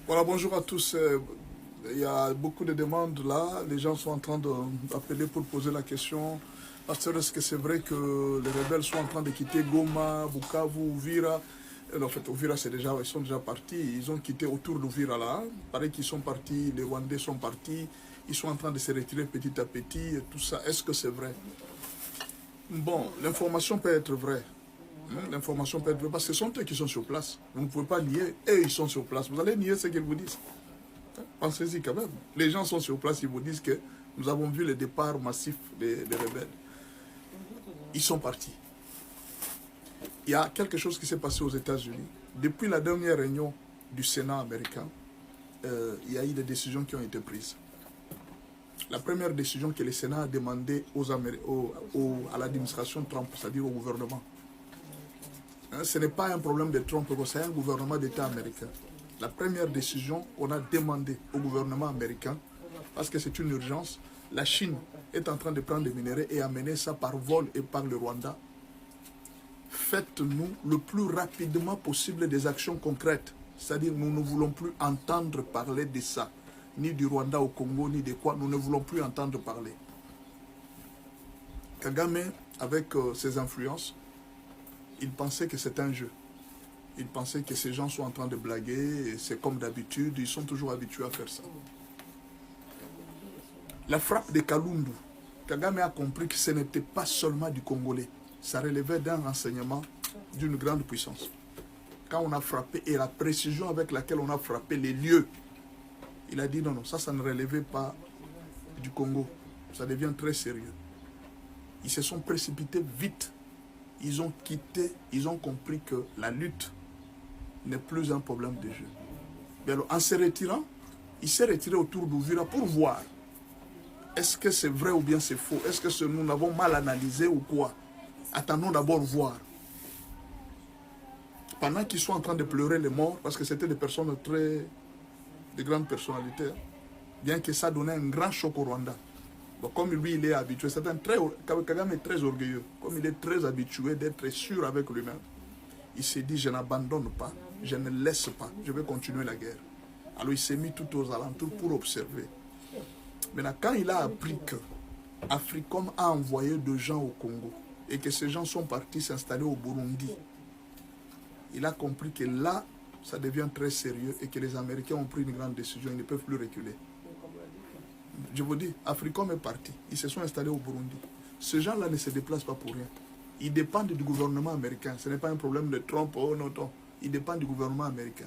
Voilà, bonjour à tous. Il y a beaucoup de demandes là. Les gens sont en train d'appeler pour poser la question. Pasteur, est-ce que c'est vrai que les rebelles sont en train de quitter Goma, Bukavu, Uvira? En fait, Uvira, ils sont déjà partis. Ils ont quitté autour d'Uvira là. Pareil qu'ils sont partis, les Rwandais sont partis. Ils sont en train de se retirer petit à petit. Et tout ça, est-ce que c'est vrai? Bon, l'information peut être vraie. L'information peut être vraie parce que ce sont eux qui sont sur place. Vous ne pouvez pas nier. Eux, ils sont sur place. Vous allez nier ce qu'ils vous disent. Pensez-y quand même. Les gens sont sur place, ils vous disent que nous avons vu le départ massif des rebelles. Ils sont partis. Il y a quelque chose qui s'est passé aux États-Unis. Depuis la dernière réunion du Sénat américain, il y a eu des décisions qui ont été prises. La première décision que le Sénat a demandé à l'administration Trump, c'est-à-dire au gouvernement, ce n'est pas un problème de Trump, c'est un gouvernement d'État américain. La première décision, on a demandé au gouvernement américain, parce que c'est une urgence, la Chine est en train de prendre des minéraux et amener ça par vol et par le Rwanda. Faites-nous le plus rapidement possible des actions concrètes. C'est-à-dire nous ne voulons plus entendre parler de ça, ni du Rwanda au Congo, ni de quoi, nous ne voulons plus entendre parler. Kagame, avec ses influences, il pensait que c'était un jeu. Il pensait que ces gens sont en train de blaguer, et c'est comme d'habitude, ils sont toujours habitués à faire ça. La frappe de Kalundu, Kagame a compris que ce n'était pas seulement du Congolais, ça relevait d'un renseignement d'une grande puissance. Quand on a frappé, et la précision avec laquelle on a frappé les lieux, il a dit non, non, ça ne relevait pas du Congo, ça devient très sérieux. Ils se sont précipités vite, ils ont quitté, ils ont compris que la lutte n'est plus un problème de jeu. Mais alors, en se retirant, il s'est retiré autour d'Uvira pour voir est-ce que c'est vrai ou bien c'est faux. Est-ce que nous l'avons mal analysé ou quoi? Attendons d'abord voir. Pendant qu'ils sont en train de pleurer les morts, parce que c'était des personnes de grandes personnalités, bien que ça donnait un grand choc au Rwanda. Bon, comme lui, il est habitué, Kagame est très orgueilleux, comme il est très habitué d'être sûr avec lui-même, il s'est dit, je n'abandonne pas, je ne laisse pas, je vais continuer la guerre. Alors il s'est mis tout aux alentours pour observer. Maintenant, quand il a appris que Africom a envoyé des gens au Congo et que ces gens sont partis s'installer au Burundi, il a compris que là, ça devient très sérieux et que les Américains ont pris une grande décision, ils ne peuvent plus reculer. Je vous dis, Africom est parti, ils se sont installés au Burundi. Ces gens-là ne se déplacent pas pour rien. Ils dépendent du gouvernement américain. Ce n'est pas un problème de Trump, oh non, non. Ils dépendent du gouvernement américain.